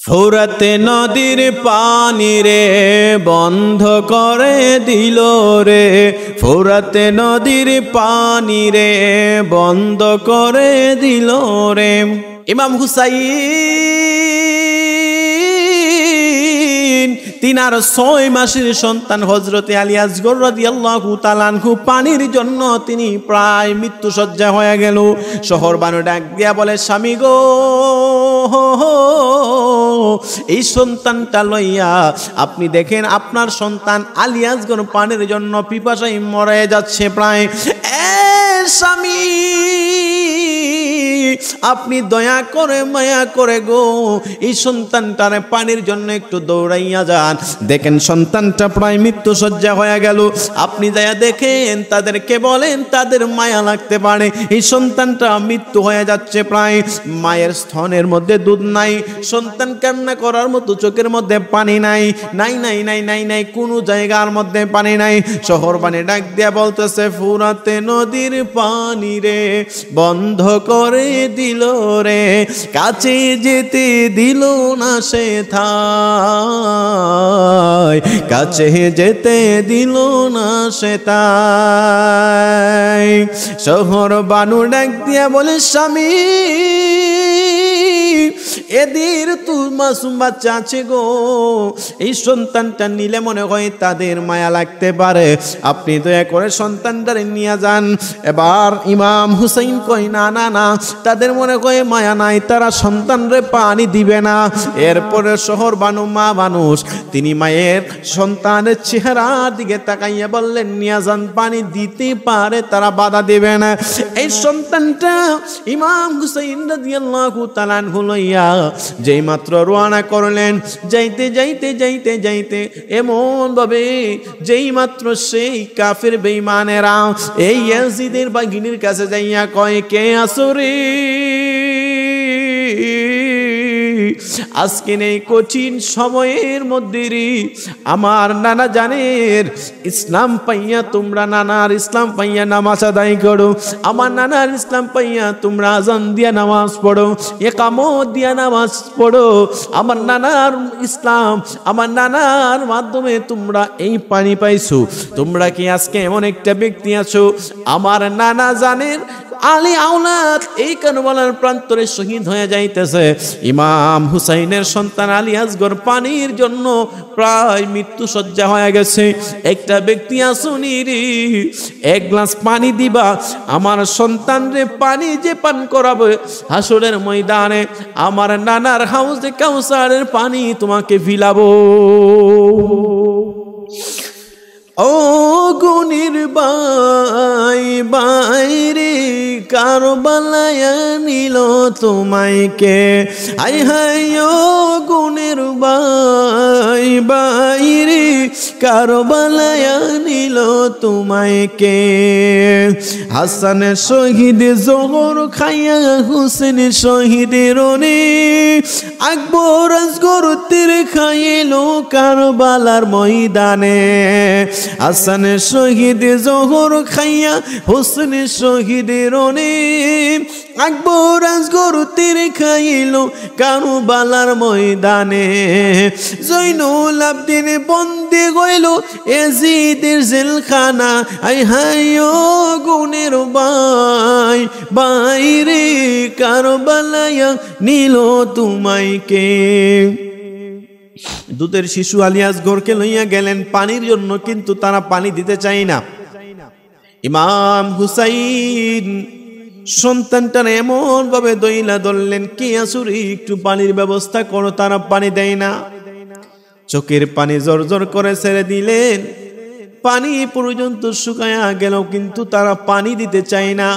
ফোরাতে নদীর পানি রে বন্ধ করে দিল রে, ফোরাতে নদীর পানি রে বন্ধ করে দিল রে। ইমাম হুসাইন তিনার 6 মাসের সন্তান হযরতে আলী আসগর রাদিয়াল্লাহু তাআলা আনহু পানির জন্য তিনি প্রায় মৃত্যু শয্যা হয়ে গেল। শহর বানু ডাক দিয়া বলে, স্বামী গো, এই সন্তানটা লইয়া আপনি দেখেন আপনার সন্তান আলী আসগর পানির জন্য পিপাসায় মরে যাচ্ছে প্রায়। স্বামী আপনি দয়া করে মায়া করে গো এই সন্তানটারে পানির জন্য একটু দৌড়াইয়া যান। দেখেন সন্তানটা প্রায় মৃত্যু শয্যা হয়ে গেল, আপনি যাইয়া দেখেন তাদেরকে বলেন তাদের মায়া লাগতে পারে। এই সন্তানটা মৃত্যু হয়ে যাচ্ছে প্রায়, মায়ের স্তনের মধ্যে দুধ নাই, সন্তান কান্না করার মতো চোখের মধ্যে পানি নাই, নাই নাই নাই নাই নাই কোনো জায়গার মধ্যে পানি নাই। শহর পানি ডাক দিয়া বলতেছে, ফুরাতে নদীর পানি রে বন্ধ করে দিল রে, কাছে যেতে দিল না সে থাই, কাছে যেতে দিল না সে তাই। শহর বানু ডাক দিয়া বলে, স্বামী এদের তো মাসুম বাচ্চা আছে গো, এই সন্তানটা নিলে মনে হয় তাদের মায়া লাগতে পারে, আপনি দয়া করে সন্তানটারে নিয়ে যান। এবার ইমাম হুসাইন কই, না না না, তাদের মনে হয় মায়া নাই, তারা সন্তানরে পানি দিবে না। এরপরে শহর বানু মা মানুষ, তিনি মায়ের সন্তানের চেহারার দিকে তাকাইয়া বললেন, নিয়ে যান, পানি দিতে পারে, তারা বাধা দেবে না। এই সন্তানটা ইমাম হুসাইন রাদিয়াল্লাহু তাআলা আনহু লইয়া যেই মাত্র রওনা করলেন, যাইতে যাইতে যাইতে যাইতে এমন ভাবে যেই মাত্র সেই কাফের বেঈমানেরা এই ইয়াজিদের বাগিনীর কাছে যাইয়া কয়, কে আসরে আজকে এই কঠিন সময়ের মধ্যে আমার নানা জানের ইসলাম পাইয়া তোমরা নানার ইসলাম পাইয়া নামাজ আদায় করো, আমার নানার ইসলাম পাইয়া তোমরা আজান দিয়া নামাজ পড়ো, ইকামত দিয়া নামাজ পড়ো, আমার নানার ইসলাম আমার নানার মাধ্যমে তোমরা এই পানি পাইছো। তোমরা কি আজকে এমন একটা ব্যক্তি আছো আমার নানা জানের আলী আওলাদ এই কারবালার প্রান্তরে শহীদ হয়ে যাইতেছে, ইমাম হুসাইনের সন্তান আলী আসগর পানির জন্য প্রায় মৃত্যু শয্যা হয়ে গেছে, একটা ব্যক্তি আসুনি রে, এক গ্লাস পানি দিবা, আমার সন্তানরে পানি যে পান করাবে হাসরের ময়দানে আমার নানার হাউজে কাউসারের পানি তোমাকে ফিলাবো। ও গুণের বাই বাইরে কারবালায় নিল তোমায় কে, হাই হাই ও গুণের বাই বাইরে কারবালায় নিল তোমায় কে, হাসানের শহীদ জোহর খাইয়া হুসেন শহীদের রে, আকবর আসগর তীর খাইলো কারবালার ময়দানে, হাসানের শহীদ জোহর খাইয়া হুসেন শহীদের রে, আকবর আসগর তীর খাইলো কারবালার ময়দানে, জৈনুল আবদিন বন্দী হইল এজিদের জেলখানা, আই হাই ও গুণের বাই বাইরে কারবালায় নিল তোমায় কে। দুধের শিশু আলী আসগরকে লইয়া গেলেন পানির জন্য, কিন্তু তারা পানি দিতে চায় না। ইমাম হুসাইন সন্তানটার এমন ভাবে দইলা ধরলেন, কে আসুরি একটু পানির ব্যবস্থা করো, তারা পানি দেয় না। চোখের পানি জোর জোর করে ছেড়ে দিলেন, পানি পর্যন্ত শুকায়া গেল, কিন্তু তারা পানি দিতে চায় না।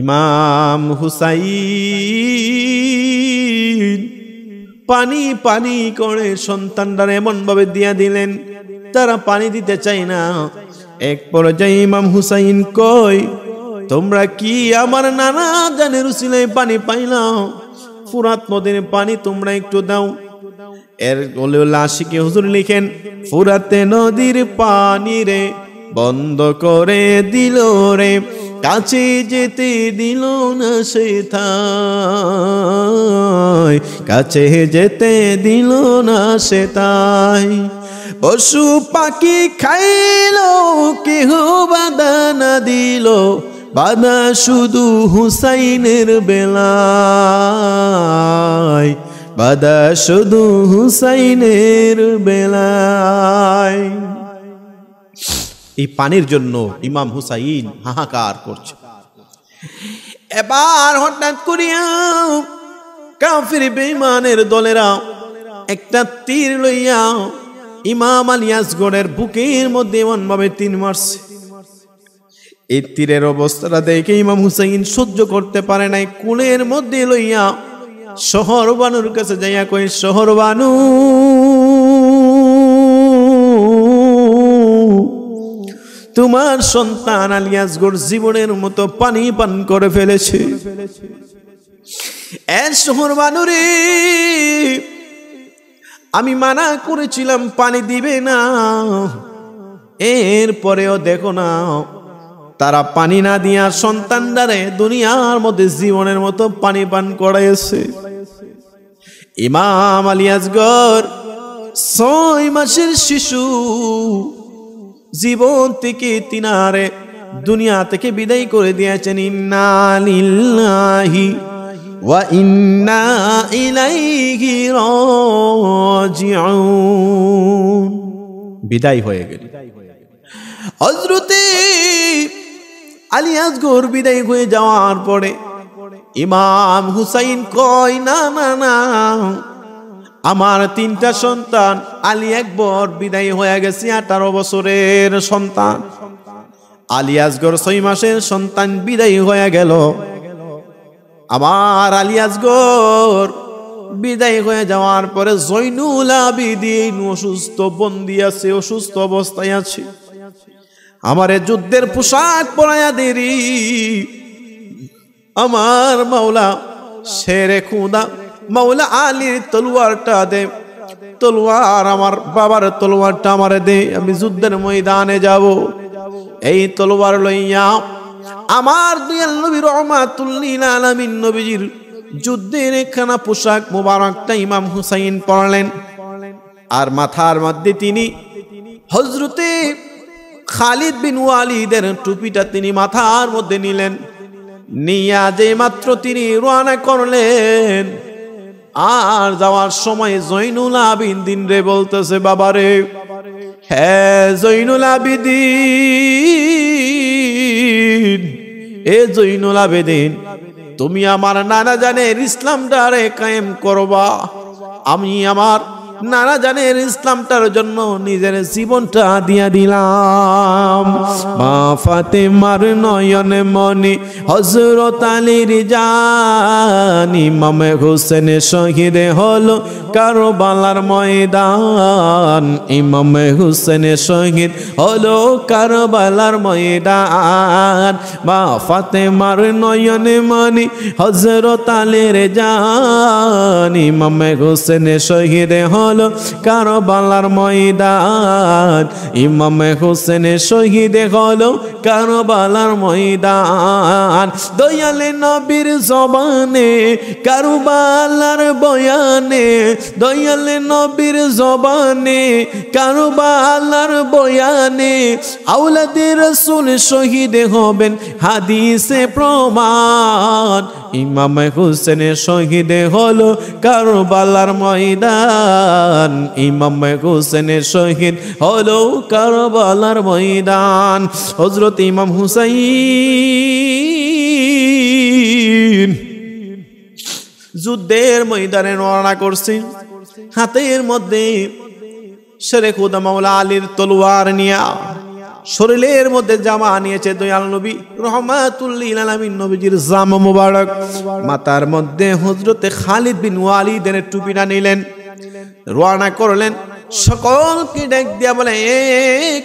ইমাম হুসাইন পানি পানি করে সন্তানরা এমন ভাবে দিয়া দিলেন, তারা পানি দিতে চায় না। এক পর্যায়ে ইমাম হুসাইন কয়, তোমরা কি আমার নানা জানের উসিলায় পানি পাইলাম, ফুরাত নদীর পানি তোমরা একটু দাও। এর আশিকে হুজুর লিখেন, ফুরাতে নদীর পানি রে বন্ধ করে দিল রে, কাছে যেতে দিল না সে তাই, কাছে যেতে দিল না সে তাই। পশু পাখি খাইল কেহ বাধা না দিল, বাধা শুধু হুসাইনের বেলায়, বাধা শুধু হুসাইনের বেলায়। এই পানির জন্য ইমাম হুসাইন হাহাকার করছে। এবার হঠাৎ করিয়া কাফির বেঈমানের দলেরা একটা তীর লইয়া ইমাম আলী আসগরের বুকের মধ্যে এমন ভাবে তীর মারছে। এই তীরের অবস্থাটা দেখে ইমাম হুসাইন সহ্য করতে পারে নাই, কোলের মধ্যে লইয়া শহর বানুর কাছে যাইয়া কই, শহর বানু, তোমার সন্তান আলী আসগর জীবনের মতো পানি পান করে ফেলেছে। শহর বানুরে, আমি মানা করেছিলাম পানি দিবে না, এরপরেও দেখো না তারা পানি না দিয়া সন্তানদারে দুনিয়ার মধ্যে জীবনের মতো পানি পান করাইছে। ইমাম আলী আসগর 6 মাসের শিশু জীবন থেকে তিনারে দুনিয়া থেকে বিদায় করে দিয়েছেন। ইন্না লিল্লাহি ওয়া ইন্না ইলাইহি রাজিউন, বিদায় হয়ে গেল। হযরতে আলী আসগর বিদায় হয়ে যাওয়ার পরে ইমাম হুসাইন কয়, না না না, আমার 3টা সন্তান, আলী আকবর বিদায় হয়ে গেছে 18 বছরের সন্তান, আলী আসগর 6 মাসের সন্তান বিদায় হয়ে গেল। আমার আলী আসগর বিদায় হয়ে যাওয়ার পরে জয়নুল আবিদিন অসুস্থ, বন্দী আছে, অসুস্থ অবস্থায় আছে। আমারে যুদ্ধের পোশাক পরাইয়া দেরি, আমার মাওলা শেরে খুদা মাওলা আলীর তলোয়ারটা দে, তলোয়ার আমার বাবার তলোয়ারটা আমারে দে, আমি যুদ্ধের ময়দানে যাব। এই তলোয়ার লইয়া আমার দয়াল নবী রহমাতুল লিল আলামিন নবীজির যুদ্ধের একখানা পোশাক মোবারকটা ইমাম হুসাইন পরলেন, আর মাথার মধ্যে তিনি হযরতে খালিদ বিন ওয়ালিদের টুপিটা তিনি মাথার মধ্যে নিলেন। নিয়া যে মাত্র তিনি রওনা করলেন, আর যাওয়ার সময় জয়নুল আবিদিন রে বলতেছে, বাবারে, হ্যাঁ জয়নুল আবিদিন, এ জয়নুল আবিদিন, তুমি আমার নানা জানের ইসলামটারে কায়েম করবা। আমি আমার নানা জানের ইসলামটার জন্য নিজের জীবনটা দিয়া দিলাম। মা ফাতেমার নয়ন মনি হযরত আলীর জান, ইমাম হোসেন শহীদ হলো কারবালার ময়দান, ইমাম হোসেন শহীদ হলো কারবালার ময়দান। মা ফাতেমার নয়ন মনি হযরত আলীর জান, ইমাম হোসেন শহীদ হলো কারবালার ময়দান, ইমাম হোসেন শহীদ হলো কারবালার ময়দান। দয়ালে নবীর জবানে কারবালার বয়ানে, দয়ালে নবীর জবানে কারবালার বয়ানে, আওলাদে রাসূল শহীদ হবেন হাদিসে প্রমাণ। ইমাম হোসেন শহীদ হলো কারবালার ময়দান, ইমাম হোসেন শহীদ হলো কারবালার ময়দান। হযরত ইমাম হুসাইন যুদ্ধের ময়দানে রওনা করছে, হাতের মধ্যে শেরে খুদা মাওলা আলীর তলোয়ার নিয়া, শরীরের মধ্যে জামা নিয়েছে দয়াল নবী রহমাতুল লিল আলামিন নবীজির জামা মুবারক, মাথার মধ্যে হযরতে খালিদ বিন ওয়ালিদের টুপিটা নিলেন, রওনা করলেন। সকলকে ডাক দিয়া বলে, এ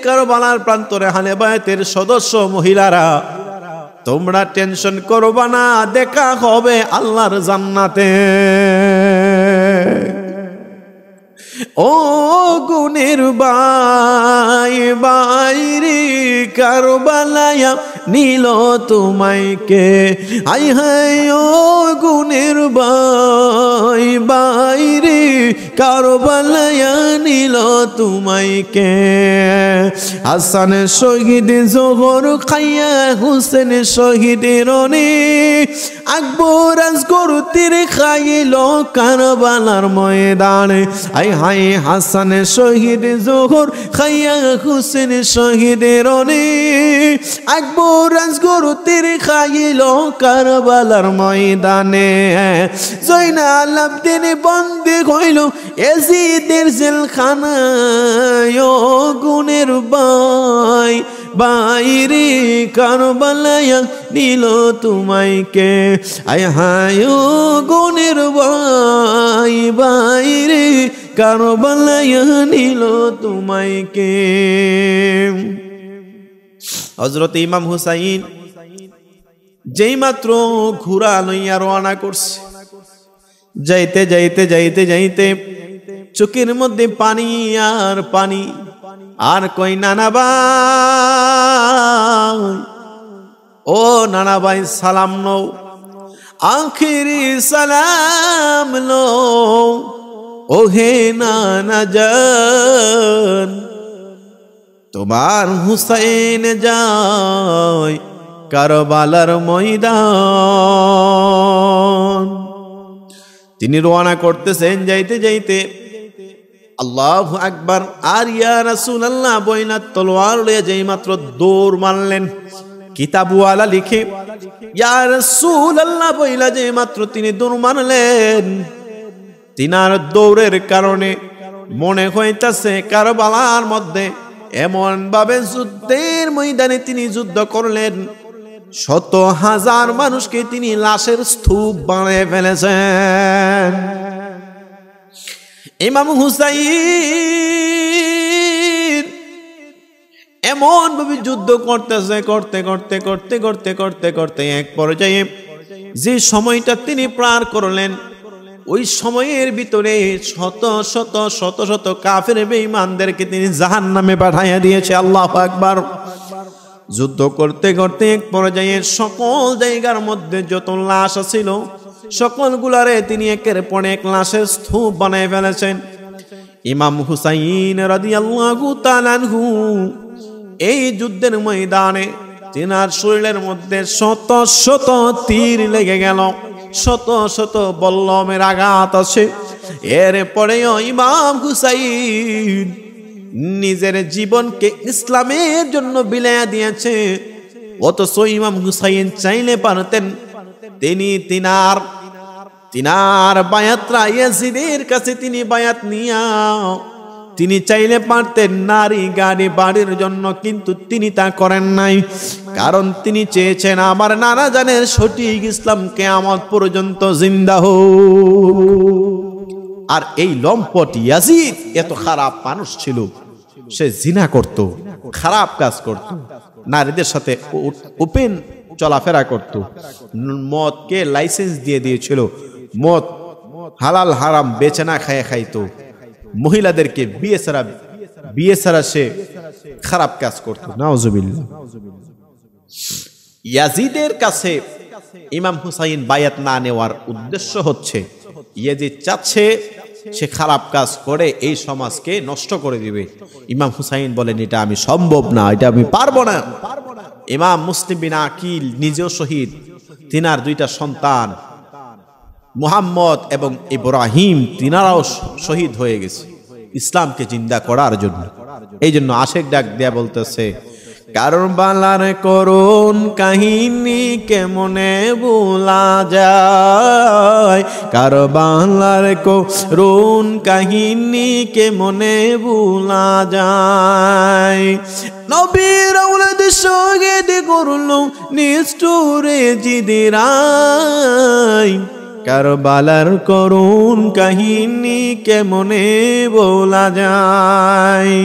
কারবালার প্রান্তরে আহলে বায়তের সদস্য মহিলারা, তোমরা টেনশন করবা না, দেখা হবে আল্লাহর জান্নাতে। ও গুণের বাই বাইরে কারবালায়া নীল তোমায় কে আই হায় ও গুণের ভাই বাইরে কারবালায় নীল তোমায় কে হাসান শহীদ জোহর খাইয়া হুসেন শহীদের নে আকবর আসগর তীর খাইল কারবালার ময়দানে আই হাই হাসান শহীদ জোহর খাইয়া হুসেন শহীদের নে আকবর আসগর তীর খাইল কারবালার ময়দানে জয়নাল আবদিন বন্দী হইল এজিদের জেলখানায় ও গুণের ভাই বাইরে কারবালায় নীল তোমায় কে আয় হায় ও গুণের ভাই বাইরে কারবালায় নীল তোমায় কে হযরত ইমাম হুসাইন যেই মাত্র ঘোড়া লইয়া রওনা করছে যাইতে যাইতে যাইতে যাইতে চোখের মধ্যে পানি আর পানি আর কই নানা ভাই ও নানা ভাই সালাম নো আখিরি সালাম লো ও হে নানা জান তোমার হুসাইন যায় কারবালার ময়দান তিনি রওনা করতেছেন যাইতে যাইতে আল্লাহু আকবার আর ইয়া রাসূলুল্লাহ বইনা তলোয়ার লয়ে যেই মাত্র দৌড় মারলেন কিতাবওয়ালা লিখে ইয়া রাসূলুল্লাহ বইলা যেই মাত্র তিনি দৌড় মারলেন তিনার দৌড়ের কারণে মনে হইতাছে কারবালার মধ্যে এমন ভাবে যুদ্ধের ময়দানে তিনি যুদ্ধ করলেন শত হাজার মানুষকে তিনি লাশের স্তূপ বানিয়ে ফেলেছেন ইমাম হুসাইন এমন ভাবে যুদ্ধ করতেছে করতে করতে করতে করতে করতে করতে এক পর্যায়ে যে সময়টা তিনি পার করলেন ওই সময়ের ভিতরে শত শত শত শত কাফের বেঈমানদেরকে তিনি জাহান্নামে পাঠাইয়া দিয়েছে আল্লাহু আকবার যুদ্ধ করতে করতে এক পর্যায়ে সকল জায়গার মধ্যে যত লাশ ছিল সকলগুলারে তিনি একের পর এক লাশের স্তূপ বানিয়ে ফেলেছেন ইমাম হুসাইন রাদিয়াল্লাহু তাআলা আনহু এই যুদ্ধের ময়দানে তিনার শরীরের মধ্যে শত শত তীর লেগে গেল শত শত বল্লমের আঘাত আছে এরপরেও ইমাম হুসাইন নিজের জীবনকে ইসলামের জন্য বিলাইয়া দিয়েছে অথচ ইমাম হুসাইন চাইলে পারতেন তিনি তিনার বায়াতরা ইয়াজিদের কাছে তিনি বায়াত নিয়া তিনি চাইলে পারতেন নারী গাড়ি বাড়ির জন্য কিন্তু তিনি তা করেন নাই কারণ তিনি চেয়েছেন আমার নানা জানের সঠিক ইসলাম কিয়ামত পর্যন্ত জিন্দা হোক আর এই লম্পট ইয়াজিদ এত খারাপ মানুষ ছিল সে জিনা করত খারাপ কাজ করত নারীদের সাথে ওপেন চলাফেরা করত মদকে লাইসেন্স দিয়ে দিয়েছিল মদ হালাল হারাম বেচে না খায় খাইতো মহিলাদেরকে বিয়ে ছাড়া সে খারাপ কাজ করত নাউজুবিল্লাহ ইয়াজিদের কাছে ইমাম হুসাইন বায়াত না নেওয়ার উদ্দেশ্য হচ্ছে ইয়াজিদ চাচ্ছে সে খারাপ কাজ করে এই সমাজকে নষ্ট করে দিবে ইমাম হুসাইন বলেন এটা আমি সম্ভব না এটা আমি পারবো না ইমাম মুসলিম বিন আকিল নিজেও শহীদ তিনার দুইটা সন্তান মুহাম্মদ এবং ইব্রাহিম তিনারাও শহীদ হয়ে গেছে ইসলামকে জিন্দা করার জন্য এই জন্য আশেক ডাক দেয়া বলতেছে কারবালার করুণ কাহিনী কেমনে ভোলা যায় কারবালার করুণ কাহিনী কেমনে ভোলা যায় নবীর আওলাদ শহীদ করলো নিষ্ঠুরে জিদিরাই কারবালার করুণ কাহিনী কেমনে বলা যায়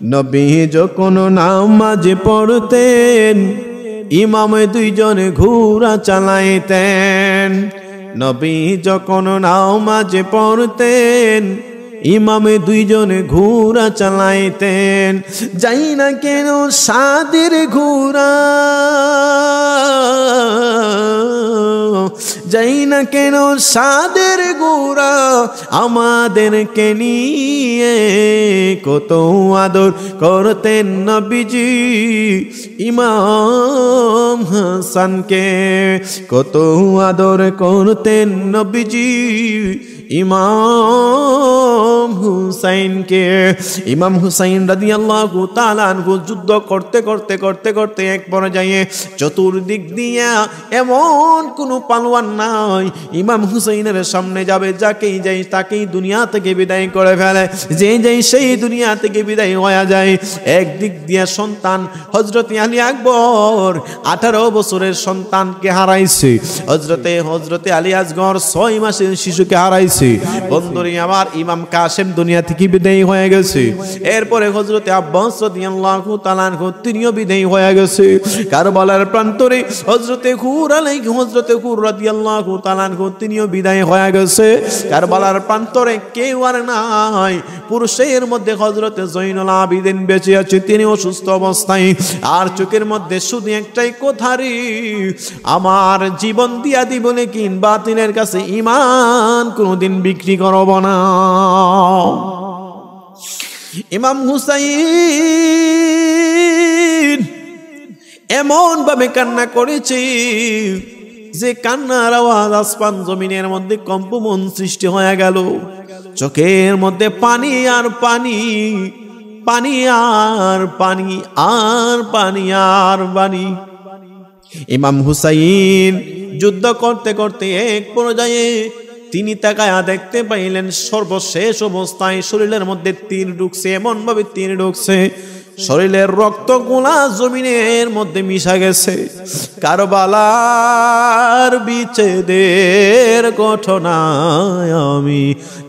নবী যখন নামাজ পড়তেন ইমাম দুইজন ঘোড়া চালাইতেন নবী যখন নামাজ পড়তেন ইমামে দুইজনে ঘোড়া চালাইতেন। যাই না কেন সাদের ঘোড়া, যাই না কেন সাদের ঘোড়া, আমাদেরকে নিয়ে কত আদর করতেন নবীজি ইমাম হাসানকে, কত আদর করতেন নবীজি ইমাম হুসাইনকে। ইমাম হুসাইন রাদিয়াল্লাহু তাআলা আনহু যুদ্ধ করতে করতে করতে করতে এক পর্যায়ে চতুর্দিক দিয়া এমন কোন পালোয়ান নাই ইমাম হুসাইনের সামনে যাবে, যাকেই যাই তাকেই দুনিয়া থেকে বিদায় করে ফেলে, যে যাই সেই দুনিয়া থেকে বিদায় হয়ে যায়। একদিক দিয়া সন্তান হযরত আলী আকবর 18 বছরের সন্তানকে হারাইছে, হযরতে আলী আসগর 6 মাসের শিশুকে হারাইছে। বন্ধুরে আমার ইমাম কাসেম দুনিয়া থেকে বিদায় হয়ে গেছে। এরপরে হযরতে আব্বাস রাদিয়াল্লাহু তাআলা আনহু তিনিও বিদায় হয়ে গেছে। কারবালার প্রান্তরে হযরতে হুর রাদিয়াল্লাহু তাআলা আনহু তিনিও বিদায় হয়ে গেছে। কারবালার প্রান্তরে কেউ আর নাই। পুরুষের মধ্যে হযরতে জয়নুল আবিদিন বেঁচে আছে, তিনি অসুস্থ অবস্থায়। আর চোখের মধ্যে শুধু একটাই কথা রে, আমার জীবন দিয়া দিব লেকিন বাতিলের কাছে ঈমান কোনদিন বিক্রি করব না। ইমাম হুসাইন এমন ভাবে কান্না করেছে যে কান্নার আওয়াজ আসমান জমিনের মধ্যে কম্পন সৃষ্টি হয়ে গেল। চোখের মধ্যে পানি আর পানি, পানি আর পানি, আর পানি আর পানি। ইমাম হুসাইন যুদ্ধ করতে করতে এক পর্যায়ে তিনি তাকায়া দেখতে পাইলেন সর্বশেষ অবস্থায় শরীরের মধ্যে তীর ঢুকছে, এমন ভাবে তীর ঢুকছে শরীরের রক্তগুলা জমিনের মধ্যে মিশা গেছে। কারবালার বিচ্ছেদের ঘটনা আমি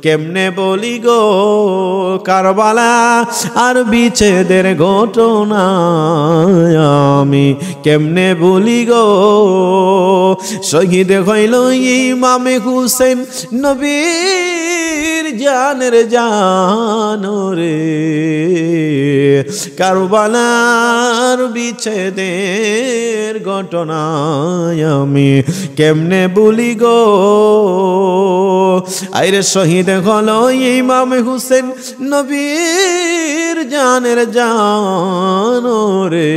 কেমনে বলি গো, কারবালা আর বিচ্ছেদের ঘটনা আমি কেমনে বলি গো। শহীদ হইল ইমামে হুসেন নবীর জানের জান রে, কারবালার বিচ্ছেদের ঘটনা আমি কেমনে বলি গো। আইরে শহীদ হলো ইমাম হুসেন নবীর জানের জান রে,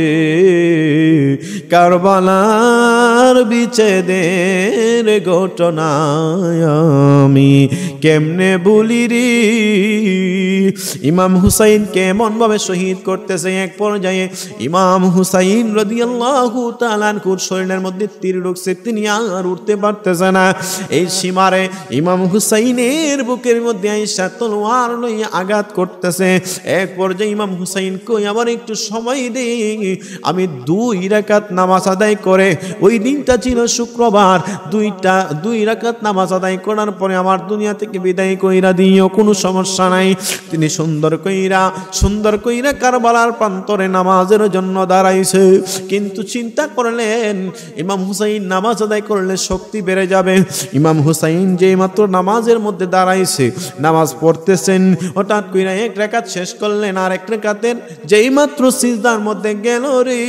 কারবালার বিচ্ছেদের ঘটনা আমি কেমনে বলি রে। ইমাম হুসাইন কেমন ভাবে শহীদ করতেছে। এক পর্যায়ে ইমাম হুসাইন রাদিয়াল্লাহু তাআলা আনহুর শরীরের মধ্যে তীর ঢুকছে, তিনি আর উঠতে পারতেছে না। এই সীমারে ইমাম হুসাইনের বুকের মধ্যে আইসা তলোয়ার লইয়া আঘাত করতেছে। এক পর্যায়ে ইমাম হুসাইন কই আমার একটু সময় দে, আমি 2 রাকাত নামাজ আদায় করে, ওই দিনটা ছিল শুক্রবার, 2 রাকাত নামাজ আদায় করার পরে আমার দুনিয়া থেকে বিদায় কইরা দিও, কোনো সমস্যা নাই। তিনি সুন্দর কইরা কারবালার প্রান্তরে নামাজের জন্য দাঁড়াইছে। কিন্তু চিন্তা করলেন ইমাম হুসাইন নামাজ আদায় করলে শক্তি বেড়ে যাবে। ইমাম হুসাইন যেই মাত্র নামাজের মধ্যে দাঁড়াইছে, নামাজ পড়তেছেন, হঠাৎ কইরা 1 রাকাত শেষ করলেন, আর 1 রাকাতের যেই মাত্র সিজদার মধ্যে গেল রে,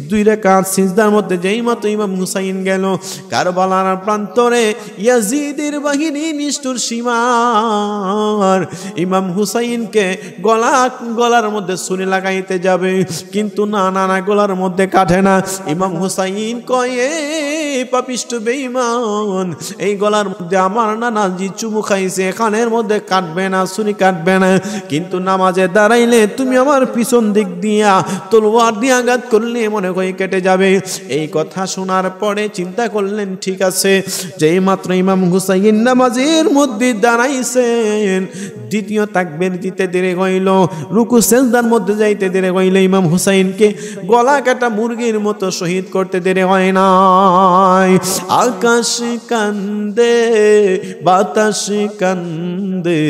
2 রাকাত সিজদার মধ্যে যেই মাত্র ইমাম হুসাইন গেল, কারবালার প্রান্তরে ইয়াজিদের বাহিনী নিষ্ঠুর সীমার ইমাম হুসাইনকে গলার মধ্যে ছুরি লাগাইতে যাবে, কিন্তু না গলার মধ্যে কাটে না। ইমাম হুসাইন কয়ে পাপিষ্ঠ বেঈমান, এই গলার মধ্যে আমার নানাজি চুমু খাইছে, এখানের মধ্যে কাটবে না, ছুরি কাটবে না, কিন্তু নামাজে দাঁড়াইলে তুমি আমার পিছন দিক দিয়া তলোয়ার দিয়ে আঘাত করলে মনে হয় কেটে যাবে। এই কথা শোনার পরে চিন্তা করলেন ঠিক আছে, যেই মাত্র ইমাম হুসাইন নামাজের মধ্যে দাঁড়াইছেন, দ্বিতীয় তাকবীর দিতে দেরি হইল, রুকু সেজদার মধ্যে যাইতে দেরি হইল, ইমাম হুসাইনকে গলা কাটা মুরগির মতো শহীদ করতে দেরি হয় নাই। আকাশ কান্দে বাতাস কান্দে,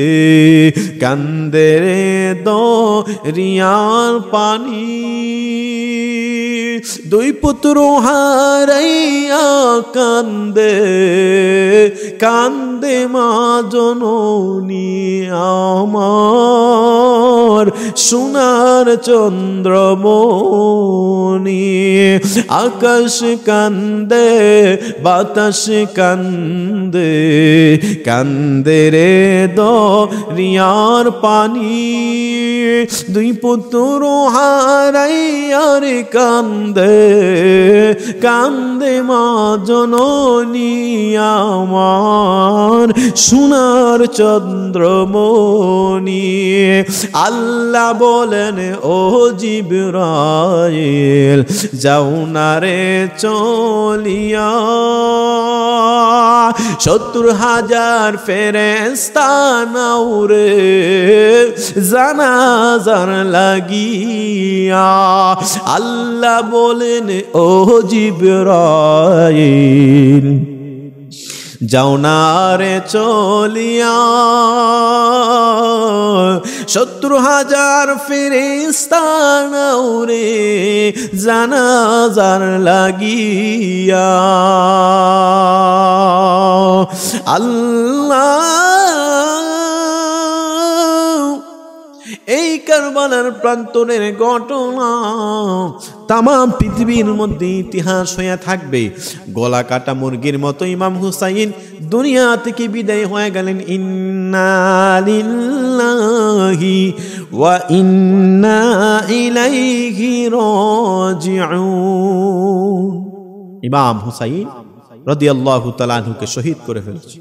কান্দে রে দরিয়ার পানি, 2 পুত্র হারাইয়া কান্দে কান্দে মা জননী আমার সোনার চন্দ্রমণি আকাশ কান্দে বাতাস কান্দে কান্দে রে দরিয়ার পানি দুই পুত্র হারাইয়ার কান্দে কান্দে মা জননী আমার সোনার চন্দ্রমণি আল্লাহ বলেন ও জিবরাইল যাও না রে চলিয়া ৭০,০০০ ফেরেশতা নাও রে জানাজার লাগিয়া আল্লাহ বলেন ও জিবরাইল যাও না রে চলিয়া ৭০,০০০ ফেরেশতা নাও রে জানাজার লাগিয়া আল্লাহ এই কারবালার প্রান্তরের ঘটনা তাম পৃথিবীর মধ্যে ইতিহাস হয়ে থাকবে। গলা কাটা মুরগির মতো ইমাম হুসাইন দুনিয়া থেকে বিদায় হয়ে গেলেন। ইন্না লিল্লাহি ওয়া ইন্না ইলাইহি রাজিউন। ইমাম হুসাইন রাদিয়াল্লাহু তাআলা আনহুকে শহীদ করে ফেলেছে।